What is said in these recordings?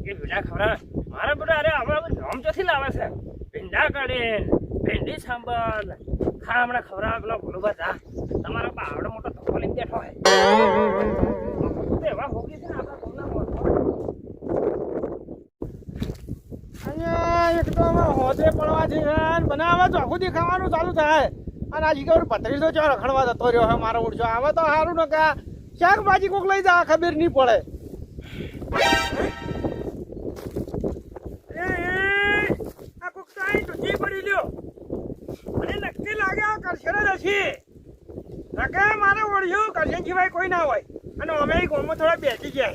એ ભીંડા ખવડાવે મારા બેટા. અરે હમણાં નામ ચોથી લાવે છે ભીંડા કાઢે ભીંડી સાંભળ ખા હમણાં ખવડાવે પેલો બોલું જા તમારા બાવડો મોટો ધક્કો લઈને બેઠો હોય એવા હોગી છે ને આપણા ઘરના મોટો અહીંયા એક તો અમે હોદે પડવા છે બનાવે તો આખું ખાવાનું ચાલુ થાય અને આ જીગર પતરી તો ચો રખડવા જતો રહ્યો હવે મારો ઉડજો આવે તો સારું ને કે શાકભાજી કોક લઈ જા ખબર નહીં પડે. આ કોક તો અહીં તુજી પડી લ્યો મને નક્કી લાગે આ કરશે જ હશે નકે મારે ઓળ્યું કરશે સિવાય કોઈ ના હોય અને અમે ગોમાં થોડા બેસી ગયા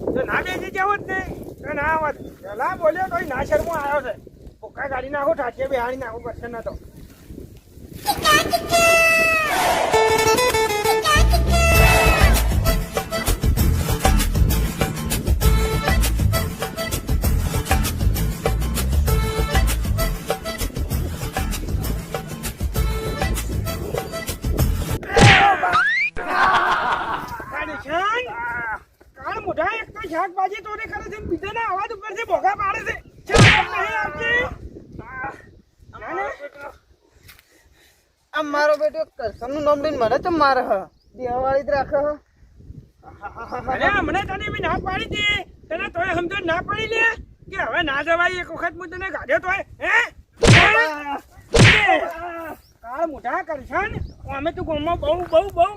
તો ના બેસી જાવ જ ને તો ના આવત પેલા બોલ્યો કોઈ ના શરમો આવ્યો છે પોકા ગાડી નાખો ઠાઠીએ બેહાડી નાખો કરશે ના તો શાકભાજી તો કરે છે બીજાના અવાજ ઉપરથી ભોગા પાડે છે આ મારો બેટો કરસનનું નામ લઈને મને તો મારે હ દેવાવાળી જ રાખે હ. અરે હમણે તને બી ના પાડી હતી તને તોય સમજણ ના પડી લે કે હવે ના જવાય એક વખત હું તને કાઢ્યો તોય હે કાળ મોઢા કરશન અમે તું ગામમાં બહુ બહુ બહુ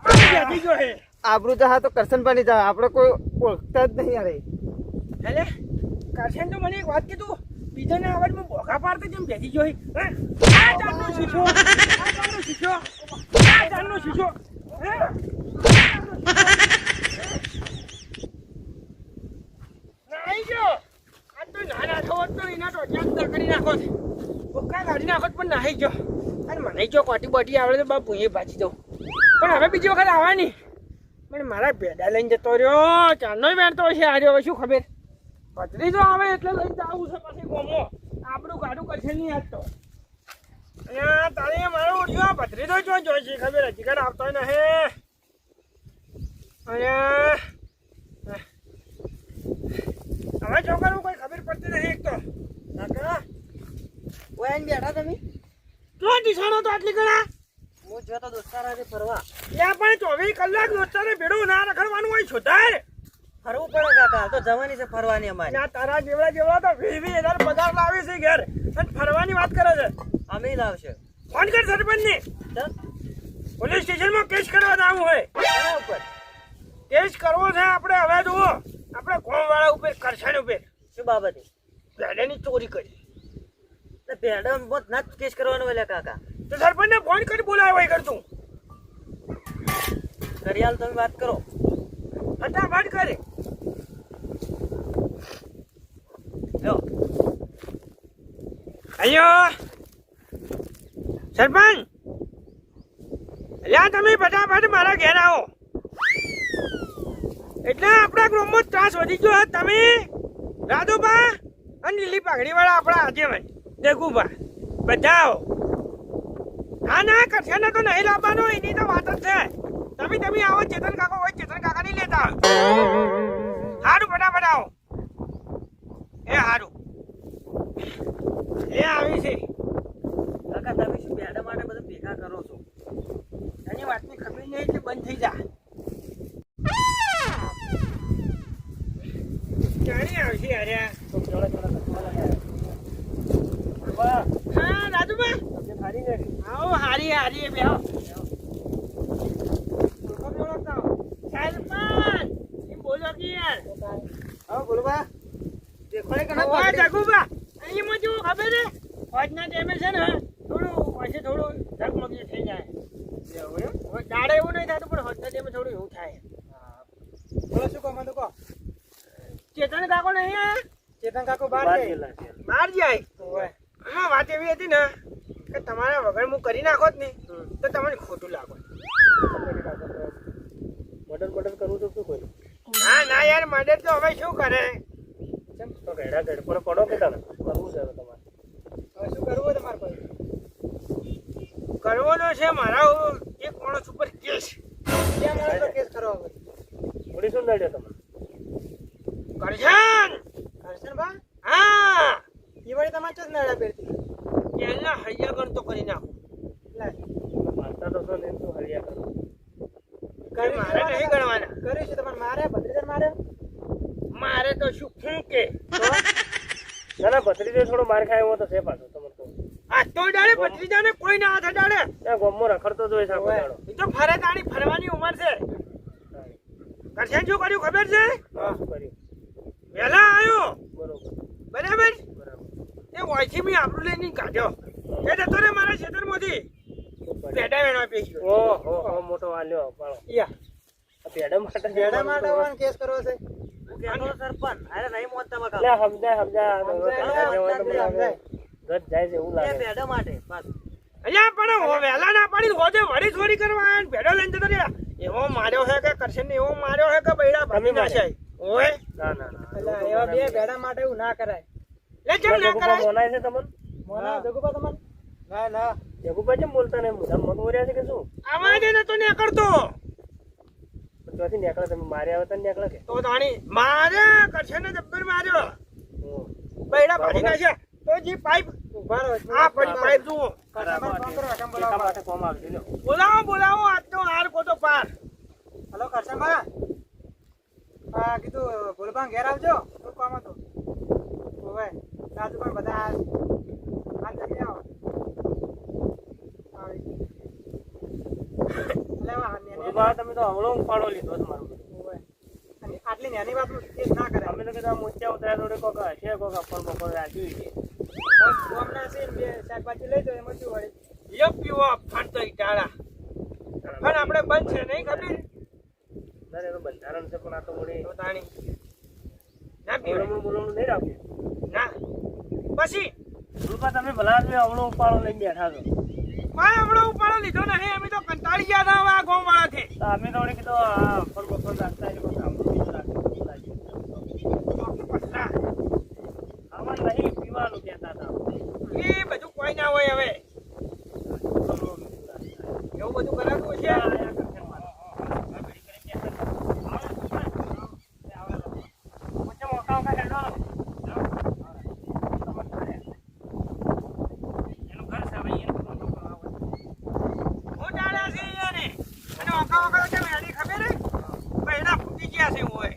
બેઠી ગયો હે આબરૂ જહા તો કરશન બની જા આપણે કોઈ ઓળખતા જ નહીં યાર. એટલે કરશન તો મને એક વાત કીધું બીજાના અવાજમાં ભોગા પાડતો જેમ બેસી ગયો આ જાનનો શીશો આ જાનનો શીશો આ જાનનો શીશો નાઈ ગયો આ તો નાના થવો તો એના તો અંદર કરી નાખો છે ભૂકા કાઢી નાખો પણ નાહી ગયો અને મને જો કોટી બોટી આવડે તો બાપુ એ ભાજી દઉં પણ હવે બીજી વખત આવવાની પણ મારા ભેડા લઈને જતો રહ્યો ચાંદનો બેઠતો છે આ શું ખબર પતરી તો આવે એટલે લઈ જવું છે પછી ગોમો આપણું ગાડું કરશે નહીં આજ તો અહીંયા તારે મારો ઉઠ્યો પતરી તો જો જોઈ છે ખબર હજી કાંઈ આવતો નહીં અહીંયા હવે છોકરું કોઈ ખબર પડતી નહીં એક તો કાકા ઓય આઈને બેઠા તમે ક્યાં દિશાનો તો આટલી ગણા હું જો તો દોસ્તારા ફરવા ત્યાં પણ 24 કલાક દોસ્તારે ભેડું ના રખડવાનું હોય છોટાર ફરવું પડે કાકા તો જવાની છે ફરવાની અમારી ના તારા જેવડા તો 20,000 પગાર લાવે છે ઘેર અને ફરવાની વાત કરે છે અમે લાવશે ફોન કર સરપંચ ને પોલીસ સ્ટેશનમાં કેસ કરવા જવું હોય ઉપર કેસ કરવો છે આપણે હવે જુઓ આપણે કોમવાળા ઉપર કરશન ઉપર શું બાબતે ભેડાની ચોરી કરી ભેડા મોત ના કેસ કરવાનો હોય કાકા તો સરપંચ ને ફોન કરી બોલાય હોય કરતું કરિયાલ તમે વાત કરો ફટાફટ કરે અయ్యో સરપંચ લ્યા તમે ફટાફટ મારા ઘેર આવો એટલે આપણા ગ્રુપમાં ત્રાસ વધી ગયો તમે રાધુભા અને લીલી પાઘડી વાળા આપણા આગેવાન દેખુભા બધા આવો ના ના કરશે ને તો નહીં લાવવાનો એની તો વાત જ છે તમે આવો ચેતન કાકો હોય ચેતન કાકા નહીં લેતા હારું ફટાફટ આવો એ હારું એ આવી છે કાકા તમે શું ભેડા માટે બધું ભેગા કરો છો એની વાતની ખબર નહીં એટલે બંધ થઈ જા ક્યારે આવશે અરે હા રાજુભા આવો હારી હારી બે આવો બોલો કે યાર હા બોલો બા દેખો ને કના જગુબા અહીંમાં જો ખબર છે આજના ટાઈમે છે ને થોડું પછી થોડું ઝગમગી થઈ જાય દાડે એવું નહીં થતું પણ આજના ટાઈમે થોડું એવું થાય બોલો શું કહો મને કહો ચેતન કાકો નહીં આયા ચેતન કાકો બહાર જાય એમાં વાત એવી હતી ને કે તમારા વગર હું કરી નાખો જ નહીં તો તમને ખોટું લાગો મર્ડર કરવું તો શું કર્યું ના ના યાર મર્ડર તો હવે શું કરે કેમ તો ઘેડા ઘડ પર પડો કે તને કરવું છે તમારે હવે શું કરવું તમારે પાસે કરવો તો છે મારા એક માણસ ઉપર કેસ કેસ કરવા પોલીસ શું લડ્યો તમે કરશન કરશનભા હા દિવાળી તમારે ચો નડા પહેરતી એના હૈયા ગણતો કરી નાખું મારતા તો છો ને તું હરિયા કરો કે મારે નહીં ગણવાના કર્યું છે તમારે મારે ભત્રીજાને માર્યો મારે તો શું ફૂંકે ના ના ભત્રીજો થોડો માર ખાય એવો તો છે પાછો તમને કહું આ તો ડાળે ભત્રીજાને કોઈ ના હાથ ડાળે ત્યાં ગોમમાં રખડતો જ હોય છે આખો દાડો. એ તો ફરે તાણી ફરવાની ઉંમર છે કરશન શું કર્યું ખબર છે હા, શું કર્યું? વહેલા આવ્યો બરોબર બરાબર બરાબર એ વાયથી મેં આપણું લઈને કાઢ્યો એ જતો ને મારા ખેતરમાંથી પેડા વેણવા પેઈ ગયો ઓહો મોટો વાલ્યો પાળો યા આ પેડા માટે ભેડા માટે ઓન કેસ કરવો છે સરપંચ અરે નહીં મોનતા મકા લે સમજાય સમજાય ગત જાય છે એવું લાગે પેડા માટે અહીંયા પણ વહેલા ના પાડી હોજે વળી ચોરી કરવા આયા ને ભેડો લઈને જતો રહ્યા એવો માર્યો છે કે કરશન એવો માર્યો છે કે બૈડા ભાગી નાખાય ઓય ના ના ના એટલે એવા બે ભેડા માટે એવું ના કરાય લે કેમ ના કરાય મોનાય છે તમને મોના જગુબા તમને ના ના જગુભાઈ કેમ બોલતા ને મોઢા મન ઓર્યા છે કે શું આવાજ એને તો ને કરતો ત્યાંથી નીકળે તમે મારે આવે તો નીકળે કે તો તાણી મારે કરશન ને જબ્બર માર્યો બૈડા ભાગી નાખ્યા તો જી પાઇપ ઉભા રહો આ પડી પાઇપ જુઓ કરશનભા ફોન કરો એકમ ટેકા બોલાવો માટે કોમ આવજો લ્યો. બોલાવો આજ તો હાર કોતો પાર હલો કરશનભા હા કીધું ભૂલભાંગ ઘેર આવજો શું કામ હતું ઓવે રાજુ પણ બધા આ જલ્દી આવો આવી. એટલે આ ગુરુબા, તમે તો હવળો ઉપાડો લીધો તમારો ઓવે. અને આટલી નાની વાતનું કેસ ના કરે અમે તો કીધું આ મોચા ઉતર્યા જોડે કોક હશે કોક અપર બપોર રાખ્યું છે ગામના છે ને બે શાકભાજી લઈ જાઓ એમાં શું વળી યો પીવો ફાટતો ઈટાળા પણ આપણે બંધ છે નહીં ખબર ના એનું બંધારણ છે પણ આ તો વળી તો તાણી ના પીવો બોલવાનું નહીં રાખ્યું ના પછી ગુરુબા, તમે ભલા આદમી હવળો ઉપાડો લઈને બેઠા છો કોઈ હમણાં ઉપાડો લીધો નહીં અમે તો કંટાળી ગયા હતા હવે આ ગામ વાળાથી તો અમે તો વળી કીધું આ અપર બપોર રાખતા એટલે કોક આમ બીજું રાખ્યું. આમાં નહીં પીવાનું કહેતા હતા એ બધું કોઈ ના હોય હવે એવું બધું કરાતું છે હું ડાળ્યા છે એને અને ઓકા ઓકા કેમ એની ખબર હે બૈડા ફૂટી ગયા છે હોય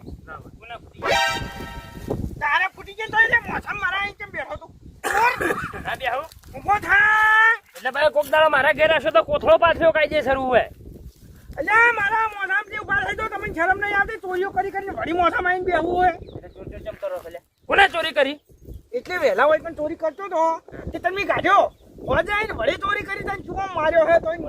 તારે ફૂટી ગયા તો એટલે મોસમ મારા અહીં કેમ બેઠો તું ઊભો થા એટલે ભાઈ કોક દાડો મારા ઘેર હશે તો કોથળો પાથર્યો કાયદેસર હોય અલ્યા મારા મોઢામાંથી ઉભા થઈ જાઓ તમને શરમ નહીં આવતી ચોરીઓ કરી કરીને વળી મોઢામાં આવીને બેહવું હોય કોને ચોરી કરી એટલે વહેલા હોય પણ ચોરી કરતો તો તે તમે કાઢ્યો હોજે આવીને વળી ચોરી કરી તને શું માર્યો હે તોય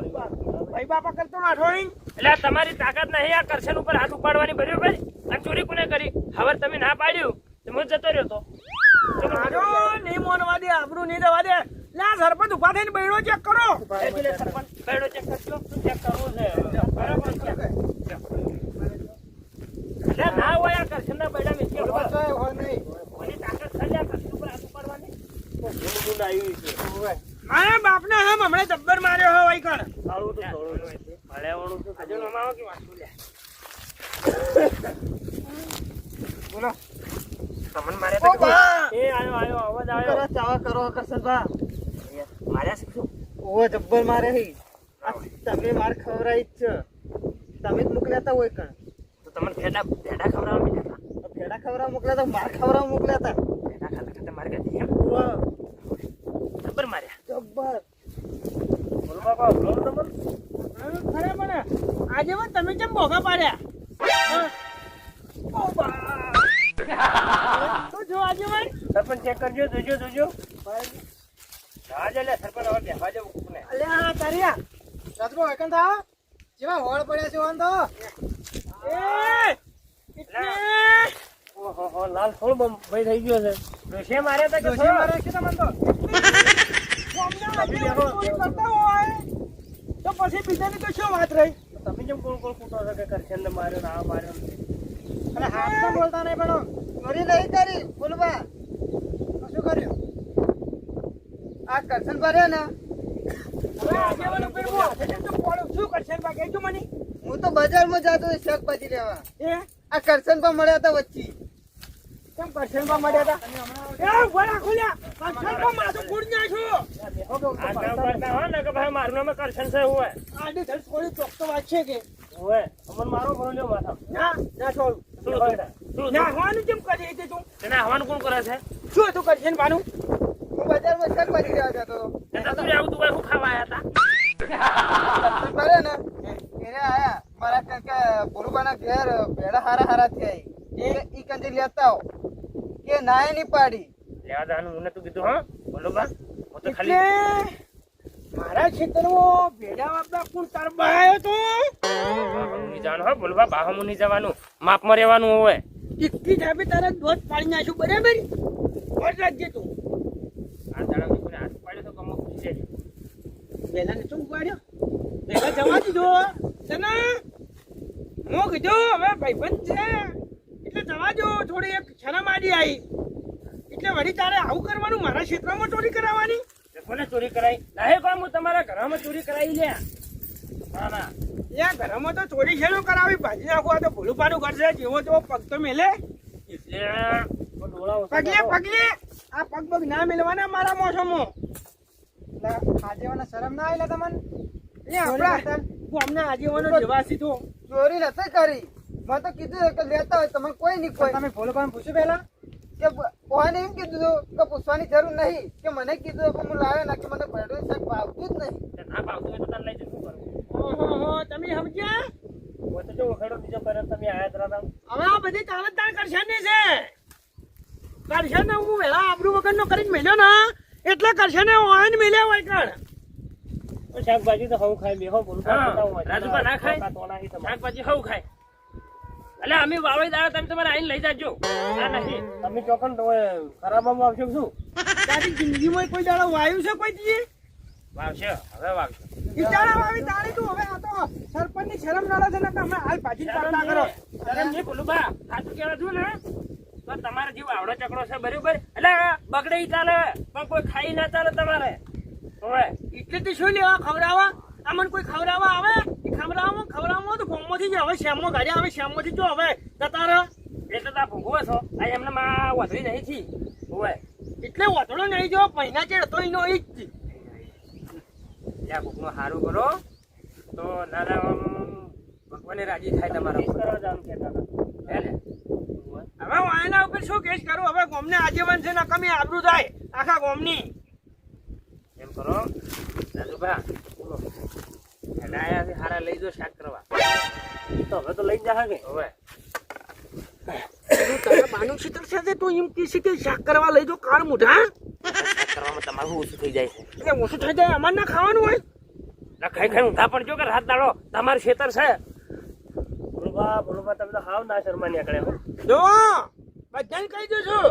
ભાઈ બાપા કરતો નાઠો નહીં એટલે આ તમારી તાકાત નહીં આ કરશન ઉપર હાથ ઉપાડવાની બરાબર આ ચોરી કોને કરી હવે તમે ના પાડ્યું તો હું જતો રહ્યો તો મારો નહીં મોનવા દે આબરૂ નહીં દેવા દે લા સરપંચ ઉભા થઈને બૈડો ચેક કરો એટલે સરપંચ બેડો ચેક કરજો શું ચેક કરવું છે બરાબર છે એટલે ના હોય આ કરશનના બેડા મેં ચેક હોય નહીં કોની તાકાત થઈ આ કરશન ઉપર હાથ ઉપાડવાની ગુંડ આવ્યું છે મારા બાપને હમ હમણાં જબ્બર માર્યો હે વઈ કણ કાળું તો ધોળું છે ભાળ્યાવાળું તો હજુ નમાવો કે વાંચું લે બોલો તમને મારે તો એ આયો અવાજ આવ્યો કરો ચાવા કરો કરશનભા માર્યા છે શું ઓવે જબ્બર મારે હી આ તમે માર ખવરાઈ જ છે તમે જ મોકલ્યા તા હોય કણ તો તમને ભેડા ભેડા ખવડાવવા મીઠા ભેડા ખવરાવ મોકલ્યા તા માર ખવરાવ મોકલ્યા તા ભેડા ખાતા ખાતા મારે ગઈ એમ ઓવે જબ્બર માર્યા જબ્બર બોલવા કો બોલો તમને ખરે મને આજે વાત તમે કેમ ભોગા પાડ્યા તો જો આજે વાત સરપંચ ચેક કરજો જોજો હા એટલે સરપંચ હવે બેસવા જવું કોને અલ્યા તારિયા રાજકો એકન થા જેવા હોળ પડ્યા છે વાંધો એ એટલે ઓહો લાલ થોડો ભાઈ થઈ ગયો છે ડોશે માર્યા હતા કે દોશી મારે છે તમને તો કરતા હોય તો પછી બીજાની તો શું વાત રહી તમે જેમ કોણ કૂટો છો કે કરશન ને માર્યો ને આ માર્યો અને હાથમાં બોલતા નહીં પણ ચોરી નહીં કરી બોલવા શું કર્યું આ કરશન ભર્યા ને હવે આગેવાનો પેલું હાથે કેમ તો પડ્યો? શું કરશે બા કહેજો મને હું તો બજારમાં જતો શાકભાજી લેવા એ આ કરશન પર મળ્યા હતા વચ્ચે તો કેમ કરશનબા મળ્યા હતા? એ ઉભા રાખો લ્યા. કરશનબા માથું ફૂડી નાખ્યું. આ કામ કરતા હોય ને કે ભાઈ મારું નામ કરશન છે હોય આડી ધડ થોડી ચોક તો વાત છે કે હોય અમન મારો ભરો લ્યો માથા ના ના છોડ શું થયું? શું ના હવાનું કેમ કરી છે તું? તેના હવાનું કોણ કરે છે શું હતું કરશનબાનું? હું બજારમાં શાકભાજી લેવા જતો હતો. એટલે તું આવું તું ભાઈ શું ખાવા આયા હતા કરે ને એને આયા મારા કાકા ભોલુબાના ઘેર ભેડા હારા થયા ઈ કંજી લેતા આવો કે નાય નહીં પાડી લેવા જવાનું મને તું કીધું હા બોલો બા હું તો એટલે ખાલી મારા ખેતરમાં ભેડા આપડા કોણ તાર બહાયો તો બાહમું નહીં જવાનું હોય બોલો બા બાહમું નહીં જવાનું માપમાં રહેવાનું હોય ટીકી ધાબે તારા દોધ પાડી નાખ્યું બરાબર વોટ રાખજે તું આ દાડા કોઈને હાથ પાડ્યો તો કમો પૂછી છે વેલા ને શું ઉપાડ્યો વેલા જવા દીધો તને હું કીધું હવે ભાઈબંધ છે એટલે જવા દો થોડી એક શરમ આડી આવી એટલે વળી તારે આવું કરવાનું મારા ક્ષેત્રમાં ચોરી કરાવવાની કોને ચોરી કરાઈ નાહે કોમ હું તમારા ઘરમાં ચોરી કરાવી લે ના ના યા ઘરમાં તો ચોરી શેનો કરાવી ભાજી નાખું આ તો ભૂલુપાનું ઘર છે જેવો તેવો પગ તો મેલે એટલે ડોળા પગલે પગલે આ પગ પગ ના મેલવાના મારા મોસમમાં આજેવાના શરમ ના આવેલા તમને એ આપણા અમને આજીવનો જેવાસી તો ચોરી નથી કરી મેં તો કીધું કે લેતા હોય તમે કોઈ નહીં કોઈ તમે ભોલુબાને પૂછ્યું પહેલા કે કોને એમ કીધું કે પૂછવાની જરૂર નહીં કે મને કીધું કે હું લાવ્યો ના કે મને ભેડું શાક ભાવતું જ નહીં ના ભાવતું હોય તો તને લઈ જશું કરવું ઓહો તમે સમજ્યા હું તો જો વખેડો બીજો કરે તમે આયા તરા હવે આ બધી તાવતદાર કરશનની છે કરશનને હું વેળા આબરૂ વગરનો કરીને મેલ્યો ને એટલે કરશને ઓન મેલ્યા હોય કણ શાકભાજી તો હવું ખાય બેહો બોલું રાજુભા ના ખાય શાકભાજી હવું ખાય એટલે અમે વાવડી દાડા તમે તમારે આઈને લઈ જાજો ના નહીં તમે ચોકન ખરાબામાં આવશો શું તારી જિંદગીમાં કોઈ દાડો વાયુ છે કોઈ દીએ વાવશે હવે વાવશે ઈટાળા વાવી તાળી તું હવે આ તો સરપંચની શરમ નાળો છે ને કે અમે હાલ ભાજી પાડતા કરો શરમ નહીં બોલું બા સાચું કહેવા છું ને તો તમારે જેવો આવડો ચકડો છે બરોબર એટલે બગડે ઈ ચાલે પણ કોઈ ખાઈ ના ચાલે તમારે હવે એટલે તે શું લેવા ખવડાવવા આમને કોઈ ખવડાવવા આવે એ ખવડાવવામાં તો ગોમમાંથી જ હવે શ્યામમાં ગાડી આવે શ્યામમાંથી જો હવે જતા રહો એટલે તો ભોગવો છો આ એમને માં વધરી નહીં થી હોય એટલે વધડો નહીં જો મહિના ચેડ તો એનો ઈ જ ત્યાં ભૂખનું સારું કરો તો નાના ભગવાને રાજી થાય તમારા કરવા જવાનું કહેતા હતા હે ને હવે હું એના ઉપર શું કેસ કરું હવે ગોમને આજીવન છે ને કમી આબરૂ થાય આખા ગોમની એમ કરો રાજુભા બોલો આયા છે હારા લઈ જો શાક કરવા તો હવે તો લઈ જા કે હવે તારા બાનું શીતળ છે તો એમ કીસી કે શાક કરવા લઈ જો કાળ મુઢા શાક કરવામાં તમારું ઓછું થઈ જાય છે એટલે ઓછું થઈ જાય અમાર ના ખાવાનું હોય ના ખાઈ ખાઈ ઊંધા પણ જો કે રાત દાડો તમારું ખેતર છે બોલુબા તમે તો હાવ ના શર્મા નીકળે જો બધાને કહી દઉં છું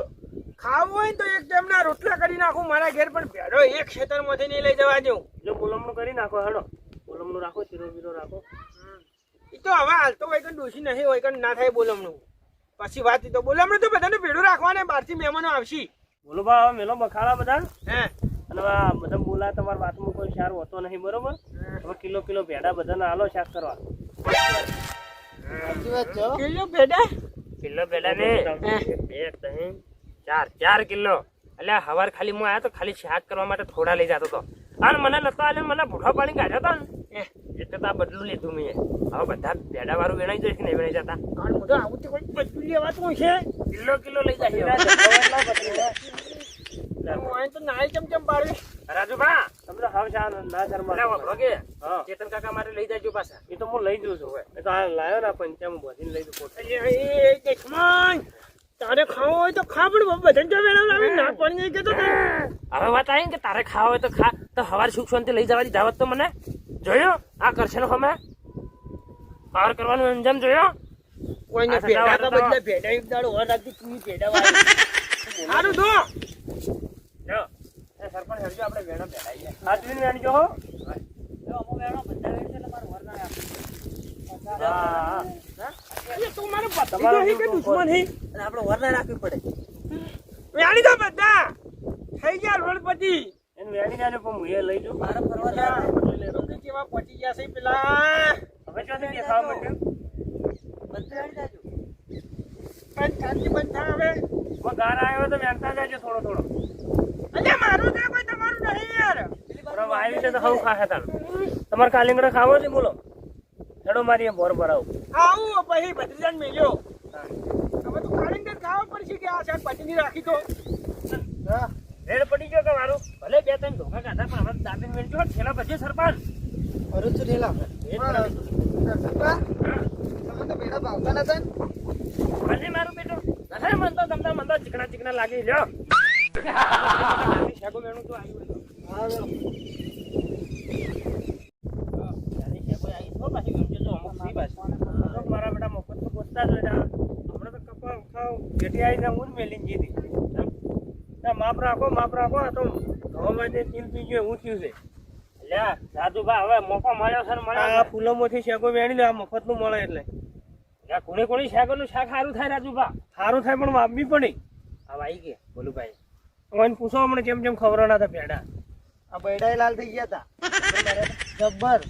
ખાવું હોય તો એક ટાઈમના રોટલા કરી નાખું મારા ઘેર પણ ભેડો એક ખેતરમાંથી નહીં લઈ જવા દઉં જો બોલમનું કરી નાખો હેડો બોલમનું રાખો શીરો બીરો રાખો એ તો હવે હાલ તો હોય કે ડોસી નહીં હોય કે ના થાય બોલમનું પછી વાત તો બોલમનું તો બધાને ભેડું રાખવાને બહારથી મહેમાનો આવશી બોલુબા હવે મેલો બખાડા બધા હે અને બધા બોલા તમારા વાતમાં કોઈ સારું હોતો નહીં બરોબર હવે કિલો ભેડા બધાને હાલો શાક કરવા કિલો ભેડા કિલો ભેડા ને 1 3 4 કિલો એટલે હવાર ખાલી હું આવ્યો તો ખાલી શાક કરવા માટે થોડા લઈ જતો હતો અને મને નતો આલે મને ભૂખા પાણી કાઢ્યો હતો ને એટલે તો આ બદલું લીધું મેં હવે બધા ભેડા વાળું વેણાઈ જઈશ કે નહીં વેણાઈ જતા કારણ બધું આવું તો કોઈ બધું લેવાતું છે કિલો લઈ જાય તો નાય ચમચમ પાડવી રાજુભા તમે તો હવે ના શર્મા કે ચેતન કાકા માટે લઈ જાજો પાછા એ તો હું લઈ જઉં છું એ તો આ લાયો ને પંચામાં બધીને લઈ જઉં તારે ખાવો હોય તો ખા પણ બધાને જો વેળા લાવી ના પડી નહીં કેતો હવે વાત આવી ને કે તારે ખાવા હોય તો ખા તો હવારે સુખ શાંતિ લઈ જવાની જાવત તો મને જોયો આ કરશે ને અમે પાર કરવાનું અંજામ જોયો કોઈને ભેડા કા બદલે ભેડા એક દાડો ઓર રાખી તું ભેડા વાળી સારું દો જો એ સરપંચ હેરજો આપણે વેણો ભેડાઈએ હાથવીન વેણજો હો જો અમો વેણો બધા વેણ છે એટલે મારું વર ના હા એ તું મારો તમારો હી કે દુશ્મન હી અને આપણે વર ના રાખવી પડે વેણી દો બધા થઈ ગયા રોડપતિ એને વેણી જાને પણ હું એ લઈ જઉં મારે ફરવા જા કેવા પટી ગયા છે પેલા હવે ચોથી કે ખાવા માટે બંધ જાજો બંધ હવે ગાર આવ્યો તો વેણતા જાજો થોડો થોડો અલ્યા મારું છે કોઈ તમારું નહીં યાર બરાબર આવી છે તો હવ ખાહે તાણ તમારે કાલીંગડા ખાવો છે બોલો હેડો મારી એ બોર ભરાવ આવું પછી ભત્રીજાને મેલ્યો હવે તો કાળીંગર ખાવા પડશે કે આ શાક પાટીની રાખી તો હા રેડ પડી ગયો કે મારું ભલે બે ત્રણ ધોકા કાઢા પણ હવે દાબીને મેળજો છેલ્લા પછી સરપાન ભરૂચ થી ઠેલા સરપંચ, તમે તો બેડા ભાવતા નતા ને? ભલે મારું બેટો નથી મનતો તમને મનતો ચીકણા ચીકણા લાગી લ્યો શાકો મેણું તો આવ્યું હતું હા લો. મારા બેટા મફત તો પૂછતા જ બેટા હમણાં તો કપા ખાવ બેટી આવી હું જ મેલીને જીધી માપ રાખો આ તો હવામાં જે તીલ પી ગયો એવું થયું છે લ્યા રાજુભા હવે મોકો મળ્યો છે ને મળ્યો આ ફૂલોમાંથી શેકો વેણી લે આ મફત નું મળે એટલે કોણી કોણી શેકોનું શાક સારું થાય રાજુભા સારું થાય પણ વાપવી પડે હવે આવી ગયા બોલું ભાઈ મને પૂછો હમણાં જેમ જેમ ખબર ના હતા પેડા આ બૈડા લાલ થઈ ગયા હતા જબ્બર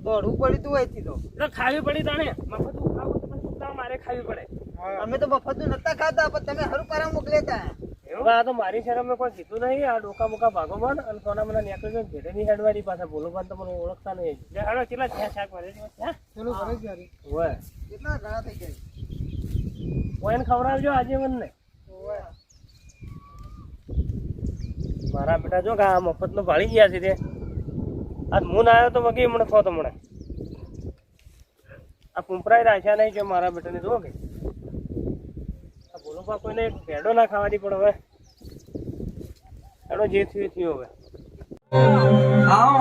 દોડવું પડ્યું તું અહીંથી તો એટલે ખાવી પડી તાણે મફત ખાવું તો પછી ઉતાવળ મારે ખાવી પડે અમે તો મફત નતા ખાતા પણ તમે હરું કરા મોકલેતા એવું આ તો મારી શરમ મેં કોઈ કીધું નહીં આ ડોકા બોકા ભાગો બંધ અને સોના મને નીકળી ગયો ભેટેની હેડવાડી પાસે બોલો બંધ તો મને ઓળખતા નહીં હાલો કેટલા થયા શાક મારે ચલો ઘરે જ હોય કેટલા ઘણા થઈ ગયા કોઈને ખવડાવજો આજે મને મારા બેટા જો કે આ મફત નું ભાળી ગયા છે તે આજ મૂન આવ્યો તો વગી હમણાં થો તો મને આ કુંપરાઈ રાખ્યા નહીં જો મારા બેટાને જો કે આ બોલો બા કોઈને ભેડો ના ખાવાની પણ હવે એનો જે થયું થયું હવે આવો